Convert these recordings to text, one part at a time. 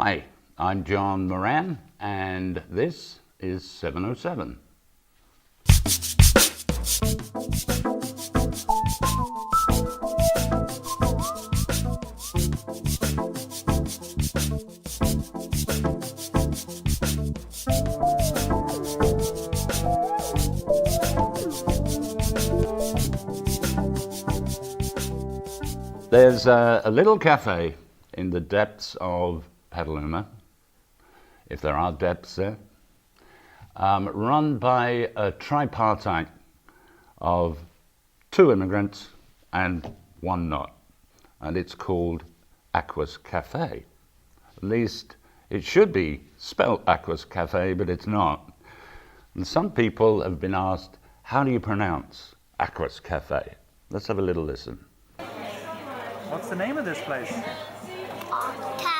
Hi, I'm John Moran, and this is 707. There's a little cafe in the depths of Petaluma, if there are depths there, run by a tripartite of 2 immigrants and 1 not, and it's called Aqus Cafe. At least it should be spelled Aqus Cafe, but it's not. And some people have been asked, how do you pronounce Aqus Cafe? Let's have a little listen. What's the name of this place? Aqus.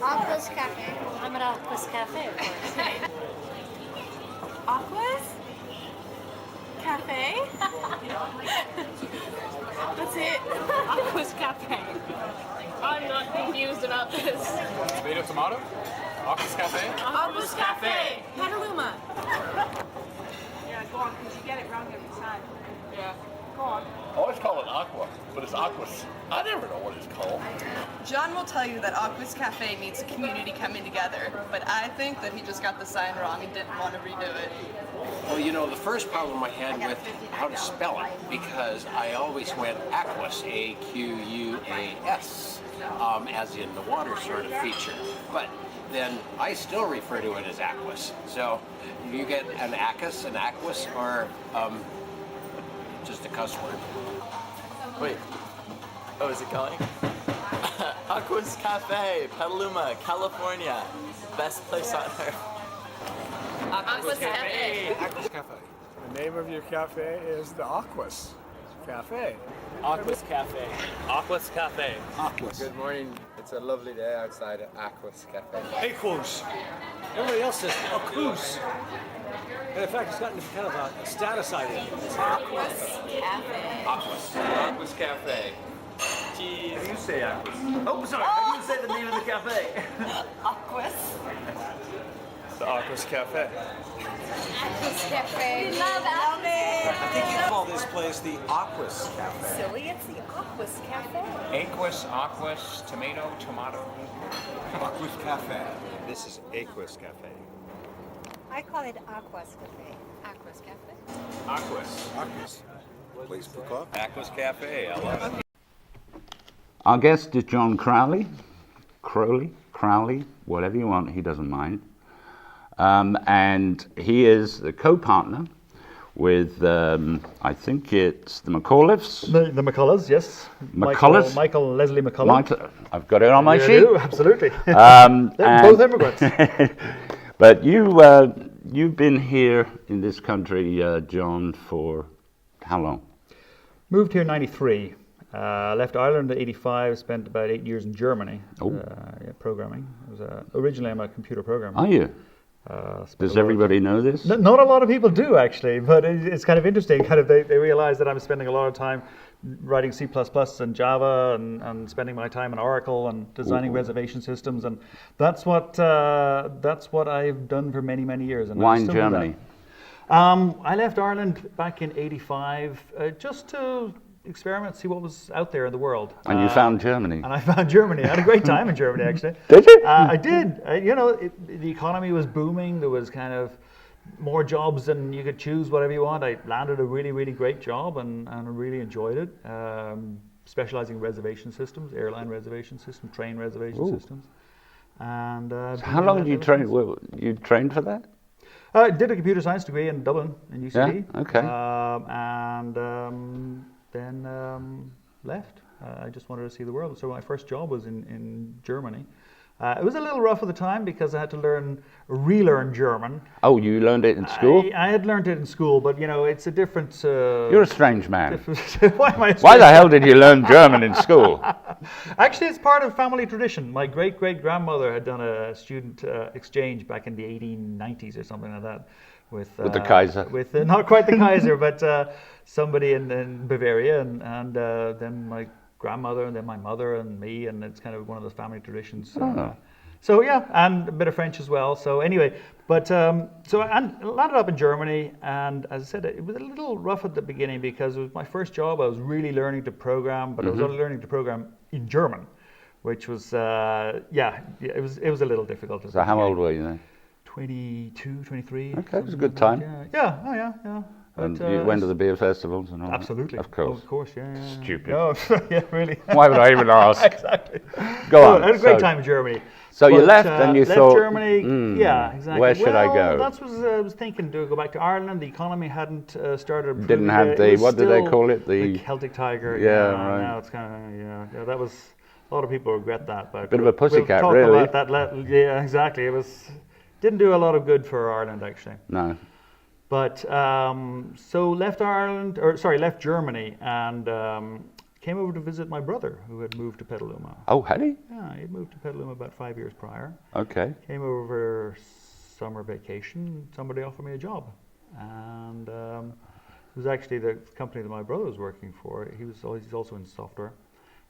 Aqus Cafe. I'm at Aqus Cafe, of course. Aquas? Cafe? That's it. Aquas Cafe. I'm not confused about this. Tomato, tomato? Aqus Cafe? Aquas Cafe. Petaluma. Yeah, go on, because you get it wrong every time. Yeah. Go on. I always call it Aqua, but it's Aquas. I never know what it's called. John will tell you that Aquas Cafe means a community coming together, but I think that he just got the sign wrong and didn't want to redo it. Well, you know, the first problem I had with how to spell it, because I always went Aquas, A-Q-U-A-S, as in the water sort of feature. But then I still refer to it as Aquas. So you get an Aquas, or just a cuss word. Wait. Oh, is it going? Aqus Cafe, Petaluma, California. Best place on earth. Aquas Cafe. Aquas Cafe. The name of your cafe is the Aqus Cafe. Aqus Cafe. Aquas Cafe. Aquas. Good morning. It's a lovely day outside at Aqus Cafe. Aquos. Everybody else says Aqus. And in fact, it's gotten kind of a status item. Aquas Cafe. Aquas Cafe. Cheese. How do you say Aquas? Oh, sorry. How do you say the name of the cafe? Aquas. The Aqus Cafe. Aqus Cafe. We love it. I think you call this place the Aqus Cafe. Silly, it's the Aquas Cafe. Aquas, tomato, tomato. Aqus Cafe. This is Aqus Cafe. I call it Aquas Cafe. Aquas Cafe. Aquas. Aqus. Place for coffee. Aquas Cafe, I love it. Our guest is John Crowley, whatever you want, he doesn't mind. And he is the co-partner with, I think it's the McAuliffes. The McCulloughs, yes. McCulloughs? Michael Leslie McCullough. I've got it on my You sheet. do, absolutely. They're And- both immigrants. But you've been here in this country, John, for how long? Moved here in 93. Left Ireland at 85, spent about 8 years in Germany programming. Originally, I'm a computer programmer. Are you? Does everybody know this? Not a lot of people do, actually, but it's kind of interesting. Kind of, they realize that I'm spending a lot of time writing C++ and Java and spending my time in Oracle and designing reservation systems, and that's what I've done for many, many years. And Why I in still do Germany? that. I left Ireland back in 85 just to experiment, see what was out there in the world. And you found Germany. And I found Germany. I had a great time in Germany, actually. Did you? I did. The economy was booming. There was kind of more jobs than you could choose whatever you want. I landed a really, really great job and really enjoyed it. Specializing in reservation systems, airline reservation systems, train reservation systems. And So how long did you train? Well, you trained for that? I did a computer science degree in Dublin, in UCD. Yeah, okay. Then left. I just wanted to see the world. So my first job was in Germany. It was a little rough at the time because I had to relearn German. Oh, you learned it in school? I had learned it in school, but it's a different... You're a strange man. Why am I Why the hell did you learn German in school? Actually, it's part of family tradition. My great-great-grandmother had done a student exchange back in the 1890s or something like that. With the Kaiser? With not quite the Kaiser, but somebody in Bavaria. And then my grandmother, and then my mother and me, and it's kind of one of those family traditions. Oh. So yeah, and a bit of French as well. So anyway, but so I landed up in Germany, and as I said, it was a little rough at the beginning because it was my first job. I was really learning to program, but I was only learning to program in German, which was it was a little difficult. So how old were you then? 22, 23. Okay, it was a good time. Yeah. Oh yeah. And But, you went to the beer festivals and all absolutely. that? Of course. Oh, of course, yeah. Stupid. No, yeah, really. Why would I even ask? Exactly. Go on. I had a great time in Germany. So you But, left and you left thought, Germany, yeah, exactly. where should I go? That's what I was thinking. Do I go back to Ireland? The economy hadn't started. Didn't improving have yet. the, It was what did they still call it? the Celtic Tiger. Yeah, right. Now it's kind of yeah. That was a lot of people regret that. But Bit of a pussycat, we'll talk really. about that. Yeah, exactly. It was didn't do a lot of good for Ireland actually. No. But so left Germany, and came over to visit my brother, who had moved to Petaluma. Oh, had he? Yeah, he moved to Petaluma about 5 years prior. Okay. Came over for summer vacation. Somebody offered me a job, and it was actually the company that my brother was working for. He's also in software,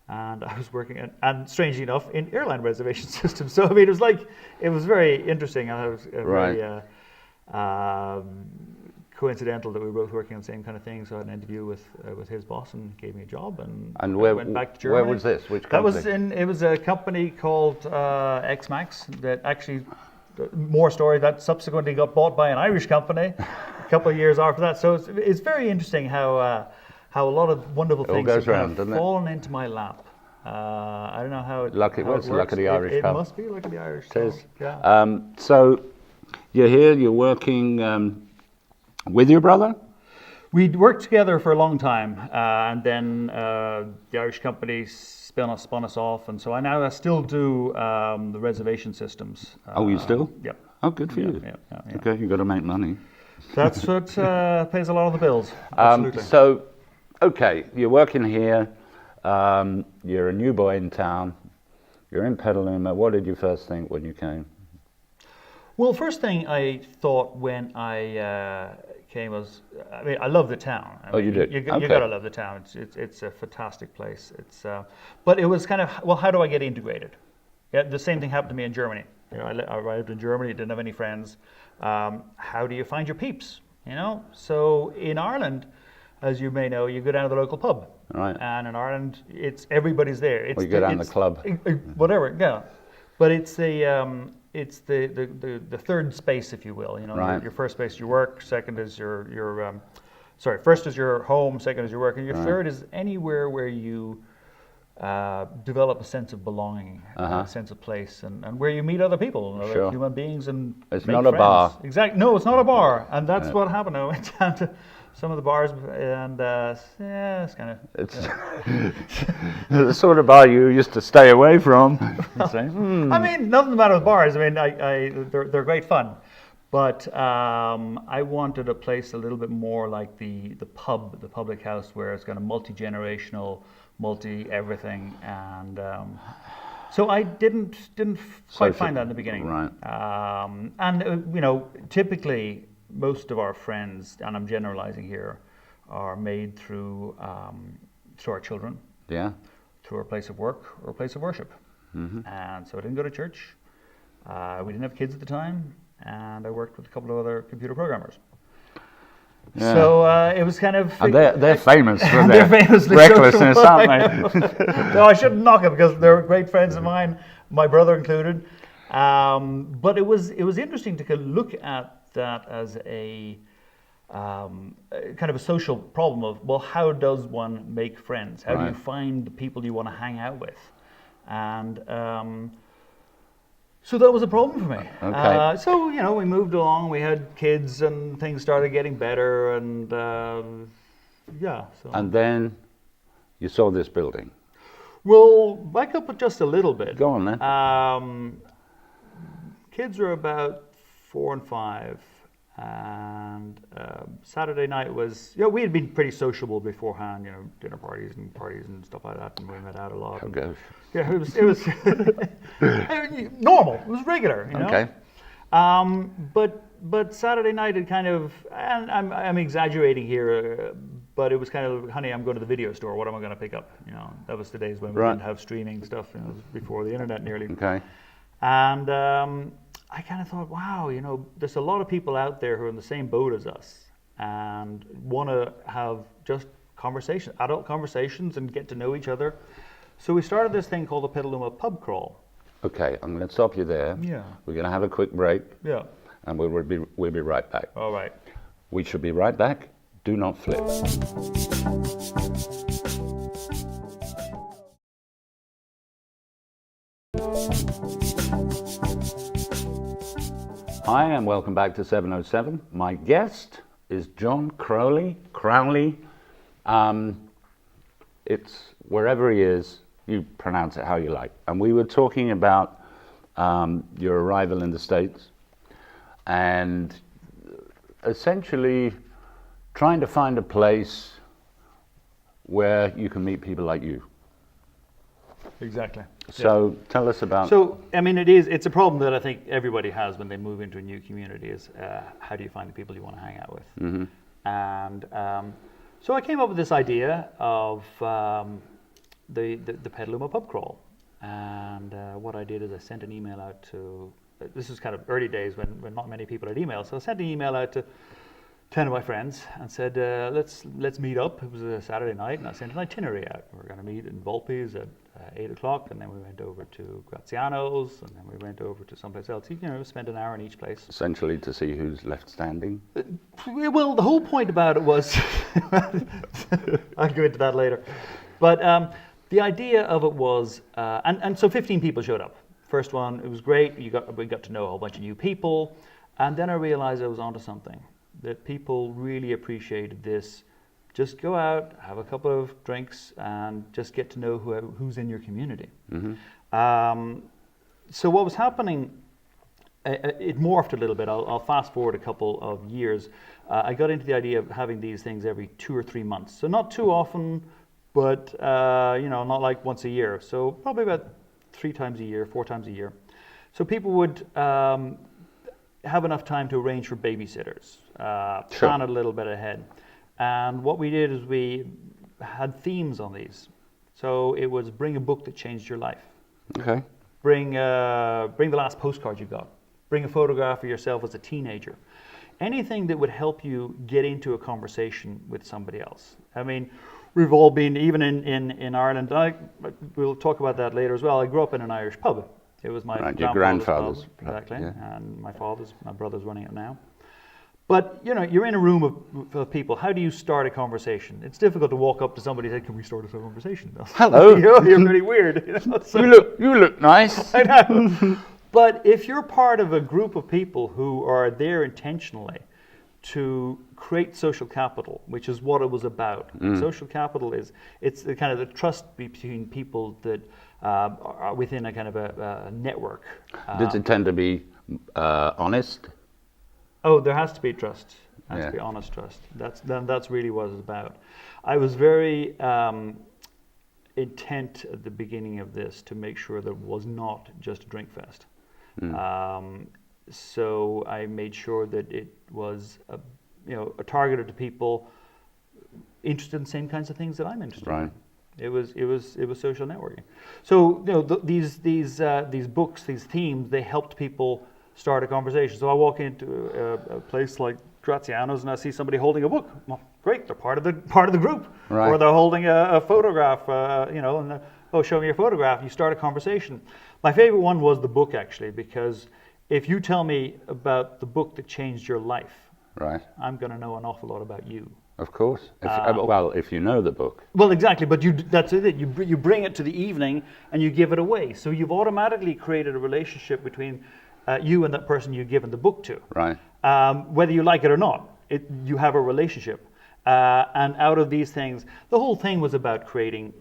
and I was working and strangely enough in airline reservation systems. So I mean, it was very interesting. And I was very coincidental that we were both working on the same kind of thing. So I had an interview with his boss and gave me a job, and where, went back to Germany. where was this? Which company? It was a company called Xmax that actually, more story, that subsequently got bought by an Irish company a couple of years after that. So it's very interesting how a lot of wonderful things goes have round, doesn't it? fallen into my lap. I don't know how it Lucky, how it's it the luck works. of the Irish It pub. must be luck of the Irish. It is. Yeah. So you're here, you're working with your brother? We'd worked together for a long time, and then the Irish company spun us off, and so I still do the reservation systems. Oh, you still? Yep. Oh, good for you. Yeah. Okay, you've got to make money. That's what pays a lot of the bills. Absolutely. So, okay, you're working here. You're a new boy in town. You're in Petaluma. What did you first think when you came? Well, first thing I thought when I came was, I mean, I love the town. You did? You got to love the town. It's a fantastic place. But it was kind of, well, how do I get integrated? Yeah, the same thing happened to me in Germany. You know, I arrived in Germany, didn't have any friends. How do you find your peeps? You know, so in Ireland, as you may know, you go down to the local pub. Right. And in Ireland, everybody's there. Or you go down the club. Whatever, yeah. But it's the third space, if you will. You know, right. Your first space, your work. Second is first is your home. Second is your work, and your third is anywhere where you develop a sense of belonging, a sense of place, and where you meet other people, other human beings, and it's make not friends. a bar. Exactly. No, it's not a bar, and that's what happened. I went down to some of the bars, and it's kind of. It's the sort of bar you used to stay away from. I mean, nothing the matter with bars. I mean, they're great fun, but I wanted a place a little bit more like the pub, the public house, where it's kind of multi-generational, multi-everything, and so I didn't quite find that in the beginning. Right. And you know, typically most of our friends, and I'm generalizing here, are made through our children. Yeah. Through our place of work or a place of worship. Mm-hmm. And so I didn't go to church. We didn't have kids at the time, and I worked with a couple of other computer programmers. Yeah. So it was kind of. And they're famous for their recklessness, aren't they? No, I shouldn't knock it because they're great friends of mine, my brother included. But it was interesting to look at that as a kind of a social problem of, well, how does one make friends? How do you find the people you want to hang out with? And so that was a problem for me. Okay. So, you know, we moved along, we had kids, and things started getting better, and So. And then you saw this building. Well, back up just a little bit. Go on then. Kids were about 4 and 5, and Saturday night was, we had been pretty sociable beforehand, you know, dinner parties and stuff like that, and we went out a lot. Oh, gosh. Yeah, it was normal. It was regular, you know. Okay. But Saturday night had kind of, and I'm exaggerating here, but it was kind of, honey, I'm going to the video store. What am I going to pick up? You know, that was the days when we Right. didn't have streaming stuff. You know, it was before the internet nearly. Okay. And I kind of thought, wow, you know, there's a lot of people out there who are in the same boat as us and want to have just conversation, adult conversations, and get to know each other. So we started this thing called the Petaluma Pub Crawl. Okay, I'm going to stop you there. Yeah. We're going to have a quick break, Yeah. and we'll be right back. All right. We should be right back. Do not flip. Hi, and welcome back to 707. My guest is John Crowley. It's wherever he is, you pronounce it how you like. And we were talking about your arrival in the States and essentially trying to find a place where you can meet people like you. Exactly. So tell us about... So, I mean, it's a problem that I think everybody has when they move into a new community is how do you find the people you want to hang out with? Mm-hmm. And so I came up with this idea of the Petaluma Pub Crawl. And what I did is I sent an email out to, this was kind of early days when not many people had email. So I sent an email out to 10 of my friends and said, let's meet up. It was a Saturday night, and I sent an itinerary out. We were going to meet in Volpe's at 8 o'clock, and then we went over to Graziano's, and then we went over to someplace else. You know, spent an hour in each place. Essentially to see who's left standing? Well, the whole point about it was, I'll go into that later. But the idea of it was, and so 15 people showed up. First one, it was great. We got to know a whole bunch of new people, and then I realized I was onto something. That people really appreciated this. Just go out, have a couple of drinks, and just get to know who's in your community. Mm-hmm. So what was happening, it morphed a little bit. I'll fast forward a couple of years. I got into the idea of having these things every 2 or 3 months. So not too often, but not like once a year. So probably about 3 times a year, 4 times a year. So people would have enough time to arrange for babysitters, plan it a little bit ahead. And what we did is we had themes on these. So it was bring a book that changed your life. Okay. Bring the last postcard you got. Bring a photograph of yourself as a teenager. Anything that would help you get into a conversation with somebody else. I mean, we've all been, even in Ireland, we'll talk about that later as well. I grew up in an Irish pub. It was my grandfather's pub, exactly, yeah. And my brother's running it now. But you're in a room of people. How do you start a conversation? It's difficult to walk up to somebody and say, "Can we start a conversation?" Hello. You're pretty weird. So, you look nice. I know. But if you're part of a group of people who are there intentionally to create social capital, which is what it was about. Social capital it's the kind of the trust between people that are within a kind of a network. Does it tend to be honest? Oh, there has to be trust. There has Yeah. to be honest trust. That's really what it's about. I was very intent at the beginning of this to make sure that it was not just a drink fest. So I made sure that it was targeted to people interested in the same kinds of things that I'm interested in. It was social networking. So these books, these themes, they helped people start a conversation. So I walk into a place like Graziano's and I see somebody holding a book. Well, great, they're part of the group. Right. Or they're holding a photograph, and show me your photograph. You start a conversation. My favorite one was the book, actually, because if you tell me about the book that changed your life, right, I'm going to know an awful lot about you. Of course. If you know the book. Well, exactly. But that's it. You bring it to the evening and you give it away. So you've automatically created a relationship between you and that person you've given the book to. Right. Whether you like it or not, you have a relationship. And out of these things, the whole thing was about creating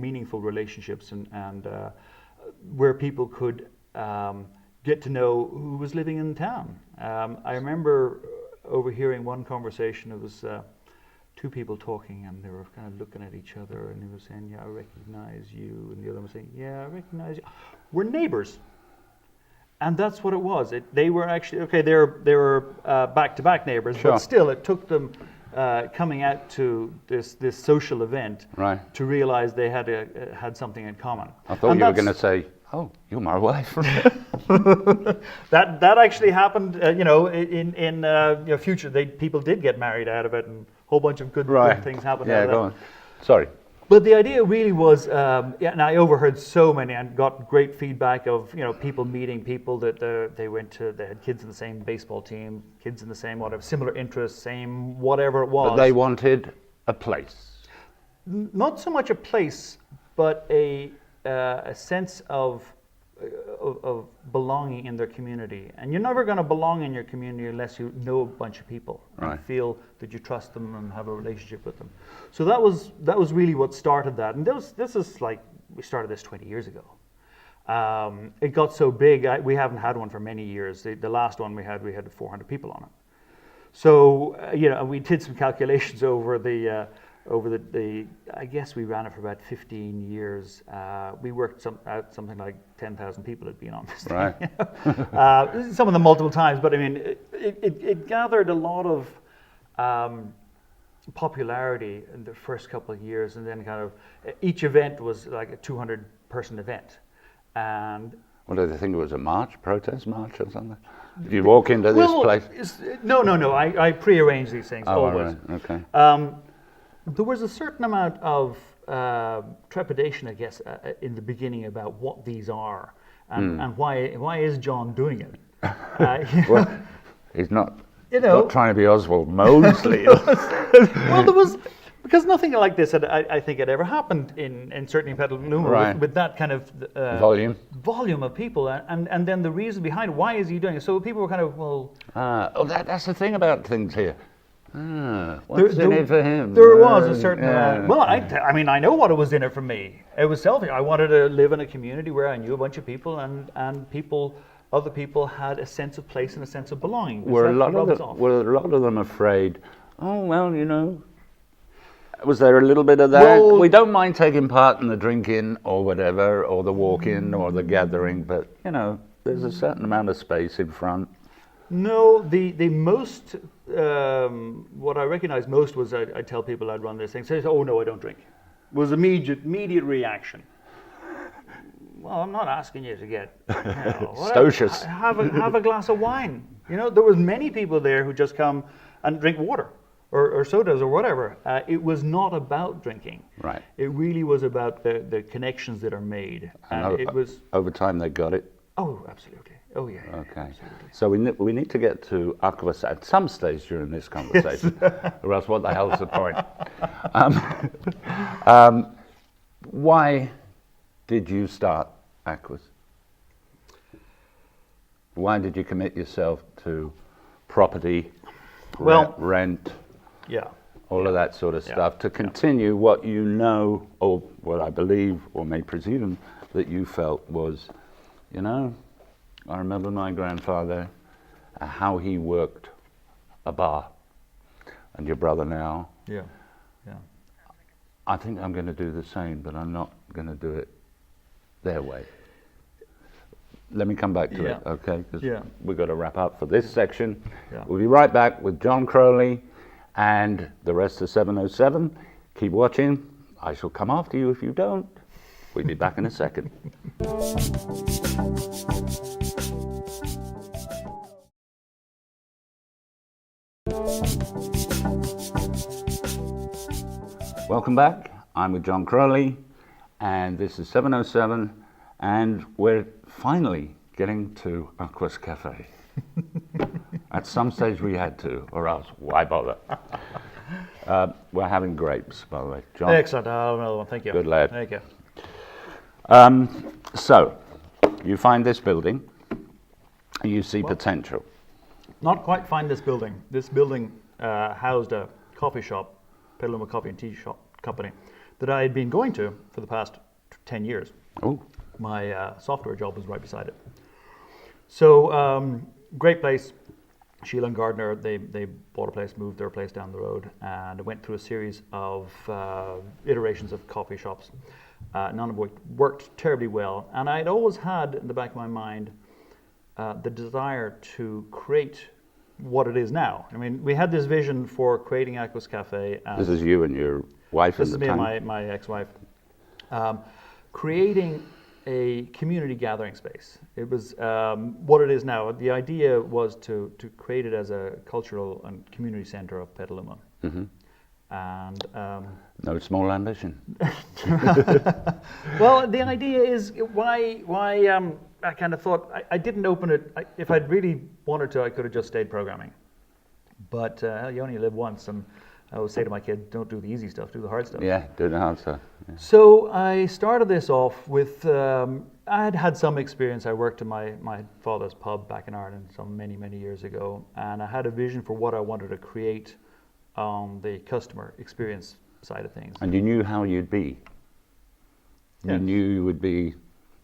meaningful relationships and where people could get to know who was living in town. I remember overhearing one conversation. It was 2 people talking, and they were kind of looking at each other, and he was saying, "Yeah, I recognize you," and the other was saying, "Yeah, I recognize you." We're neighbors, and that's what it was. They were actually okay. They were back-to-back neighbors, Sure. but still, it took them coming out to this social event Right. to realize they had something in common. I thought And you were that's- going to say, "Oh, you're my wife." that actually happened, in future. People did get married out of it, and a whole bunch of good things happened out Yeah, of go that. on. Sorry. But the idea really was, and I overheard so many and got great feedback of people meeting people that they had kids in the same baseball team, kids in the same whatever, similar interests, same whatever it was. But they wanted a place. Not so much a place, but a sense of belonging in their community. And you're never going to belong in your community unless you know a bunch of people and Right. feel that you trust them and have a relationship with them. So that was really what started that. And this is like, we started this 20 years ago. It got so big, we haven't had one for many years. The last one we had 400 people on it. So, we did some calculations over the I guess we ran it for about 15 years. We worked out something like 10,000 people had been on this thing. Right. Some of them multiple times, but I mean, it gathered a lot of popularity in the first couple of years, and then kind of each event was like a 200-person event. And What do they think it was, a protest march or something? If you walk into this place? No. I prearrange these things always. Right. Okay. There was a certain amount of trepidation, I guess, in the beginning about what these are and why is John doing it. Well, he's not, You know. not trying to be Oswald Mosley. Well, there was, because nothing like this I think had ever happened in certainly Petaluma Right. with that kind of volume of people, and then the reason behind it, why is he doing it? So people were kind of, well, that's the thing about things here. What's in it for him? There was a certain yeah. amount. Well, I mean, I know what it was in it for me. It was selfish. I wanted to live in a community where I knew a bunch of people, and other people had a sense of place and a sense of belonging. Were a lot of them afraid? Oh well, Was there a little bit of that? Well, we don't mind taking part in the drinking or whatever, or the walking or the gathering, but there's a certain amount of space in front. No, the most, what I recognize most was I tell people I'd run this thing, say, oh no, I don't drink. Was immediate reaction. Well, I'm not asking you to get Stocious. have a glass of wine. There was many people there who just come and drink water or sodas or whatever. It was not about drinking. Right. It really was about the connections that are made, and it was over time they got it. Oh, absolutely. Oh yeah. Okay. So we need to get to Aqus at some stage during this conversation, or else what the hell's the point? Why did you start Aqus? Why did you commit yourself to property, rent, all of that sort of stuff, to continue what you know, or what I believe, or may presume, that you felt was, I remember my grandfather, how he worked a bar, and your brother now. Yeah. I think I'm going to do the same, but I'm not going to do it their way. Let me come back to it, okay? Because we've got to wrap up for this section. Yeah. We'll be right back with John Crowley and the rest of 707. Keep watching. I shall come after you if you don't. We'll be back in a second. Welcome back. I'm with John Crowley, and this is 707, and we're finally getting to Aqus Cafe. At some stage we had to, or else why bother? We're having grapes, by the way. John? Excellent. I'll have another one. Thank you. Good lad. Thank you. So, you find this building, and you see potential. Not quite find this building. This building housed a coffee shop, Petaluma Coffee and Tea Shop Company, that I had been going to for the past 10 years. Oh. My software job was right beside it. So, great place. Sheila and Gardner, they bought a place, moved their place down the road, and went through a series of iterations of coffee shops, none of which worked terribly well. And I'd always had in the back of my mind the desire to create what it is now. I mean, we had this vision for creating Aqus Cafe. This is you and your wife This at is the me time? and my ex-wife. Creating a community gathering space. It was what it is now. The idea was to create it as a cultural and community center of Petaluma. Mm-hmm. And no small ambition. well, the idea is why I kind of thought I didn't open it. If I'd really wanted to, I could have just stayed programming. But you only live once, and I always say to my kid, don't do the easy stuff, do the hard stuff. Yeah, do the hard stuff. Yeah. So I started this off with, I had some experience. I worked in my father's pub back in Ireland some many years ago, and I had a vision for what I wanted to create on the customer experience side of things. And you knew how you'd be? You Yes. knew you would be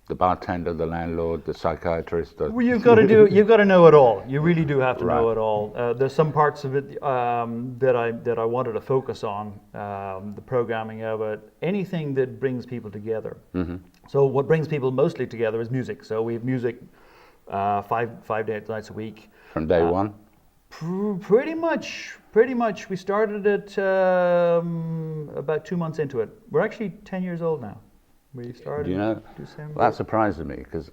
the bartender, the landlord, the psychiatrist? Well, you've got to know it all. You really do have to Right. know it all. There's some parts of it that I wanted to focus on, the programming of it, anything that brings people together. Mm-hmm. So what brings people mostly together is music. So we have music 5 nights a week. From day one? Pretty much. We started it about 2 months into it. We're actually 10 years old now. We started Do you know, December. that surprises me, because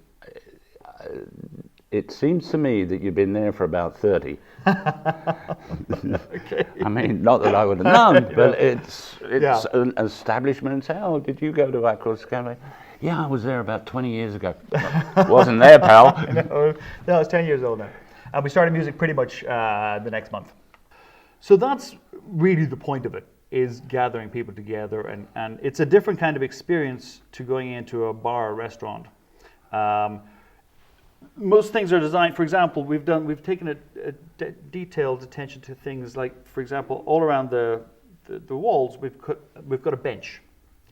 it seems to me that you've been there for about 30. Okay. I mean, not that I would have known, but it's Yeah. an establishment. Oh, did you go to Aqus Cafe? Yeah, I was there about 20 years ago. Wasn't there, pal. No, it's 10 years old now. And we started music pretty much the next month. So that's really the point of it, is gathering people together. And it's a different kind of experience to going into a bar or restaurant. Most things are designed, for example, we've taken a detailed attention to things like, for example, all around the walls, we've got a bench.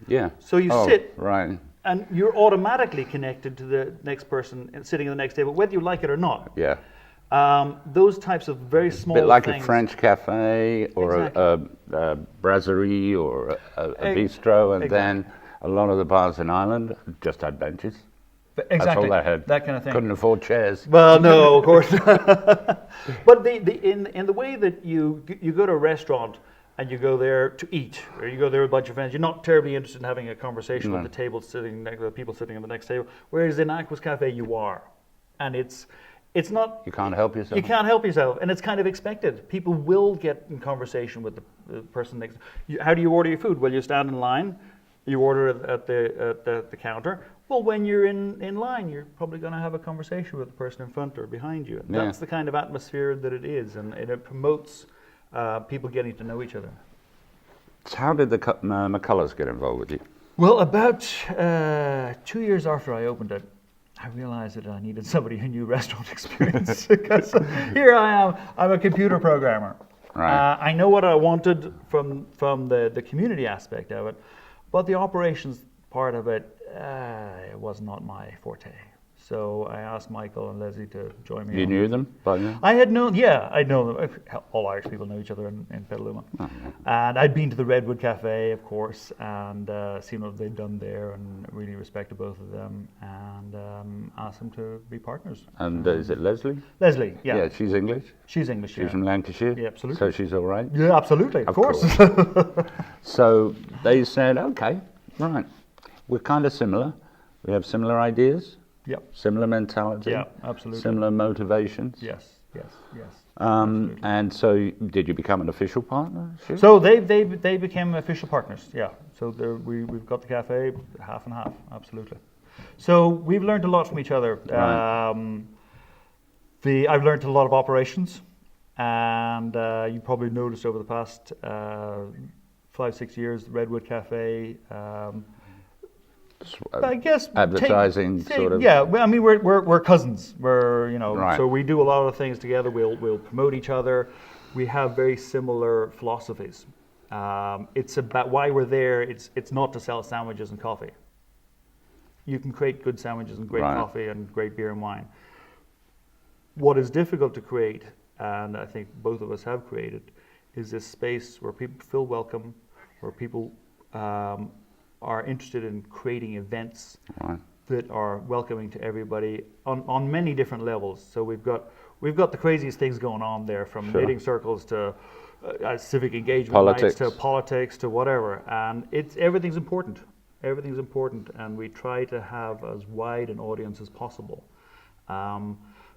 Yeah. So you Oh, sit, right. and you're automatically connected to the next person sitting at the next table, whether you like it or not. Yeah. Those types of very small A bit like things. a French cafe or a brasserie or a bistro, and then a lot of the bars in Ireland just had benches. Exactly. That's all they had. That kind of thing. Couldn't afford chairs. Well, no, of course. But in the way that you go to a restaurant and you go there to eat, or you go there with a bunch of friends, you're not terribly interested in having a conversation with the people sitting at the next table. Whereas in Aqus Cafe, you are, and it's not. You can't help yourself. You can't help yourself, and it's kind of expected. People will get in conversation with the person next. How do you order your food? Well, you stand in line, you order it at the counter. Well, when you're in line, you're probably going to have a conversation with the person in front or behind you. Yeah. That's the kind of atmosphere that it is, and it promotes people getting to know each other. So how did the McCullers get involved with you? Well, about 2 years after I opened it, I realized that I needed somebody who knew restaurant experience. Because here I am, I'm a computer programmer. Right. I know what I wanted from the community aspect of it, but the operations part of it, it was not my forte. So I asked Michael and Leslie to join me. You knew them by then? I'd known them. All Irish people know each other in Petaluma. Oh, yeah. And I'd been to the Redwood Cafe, of course, and seen what they'd done there, and really respected both of them, and asked them to be partners. And is it Leslie? Leslie, yeah. Yeah, she's English? She's English, She's from Lancashire? Yeah, absolutely. So she's all right? Yeah, absolutely, of course. So they said, okay, right, we're kind of similar. We have similar ideas. Yep. Similar mentality. Yeah, absolutely. Similar motivations. Yes. And so, did you become an official partner? Sure. So they became official partners. Yeah. So we've got the cafe half and half. Absolutely. So we've learned a lot from each other. Right. I've learned a lot of operations, and you probably noticed over the past 5-6 years, the Redwood Cafe. I guess advertising sort of. Yeah, well, I mean we're cousins. We're Right. so we do a lot of things together. We'll promote each other. We have very similar philosophies. It's about why we're there. It's not to sell sandwiches and coffee. You can create good sandwiches and great Right. coffee and great beer and wine. What is difficult to create, and I think both of us have created, is this space where people feel welcome, where people are interested in creating events Right. that are welcoming to everybody on many different levels. So we've got the craziest things going on there, from knitting circles to civic engagement nights to politics to whatever, and everything's important. Everything's important, and we try to have as wide an audience as possible,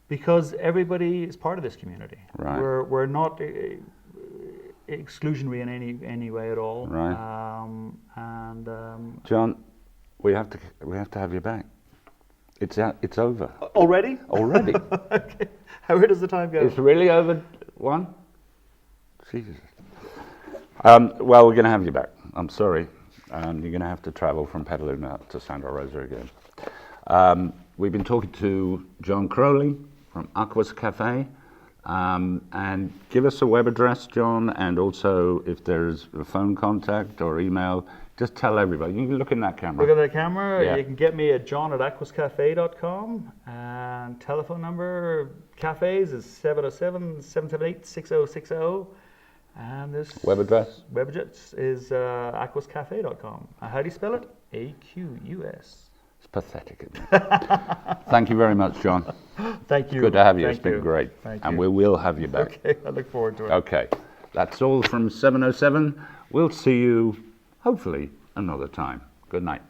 because everybody is part of this community. Right. We're not exclusionary in any way at all. Right. John, we have to have you back. It's over. Already? Already. Okay. Where does the time go? It's really over. One. Jesus. Well, we're going to have you back. I'm sorry. You're going to have to travel from Petaluma to Santa Rosa again. We've been talking to John Crowley from Aqus Cafe. And give us a web address, John, and also if there's a phone contact or email, just tell everybody. You can look in that camera. Look at that camera. Yeah. You can get me at john@aquascafe.com, and telephone number cafes is 707-778-6060, and this web address is aquascafe.com. How do you spell it? AQUS. It's pathetic, isn't it? Thank you very much, John. Thank you. Good to have you. Thank It's been you. great. Thank and you. we will have you back. Okay, I look forward to it. Okay. That's all from 707. We'll see you, hopefully, another time. Good night.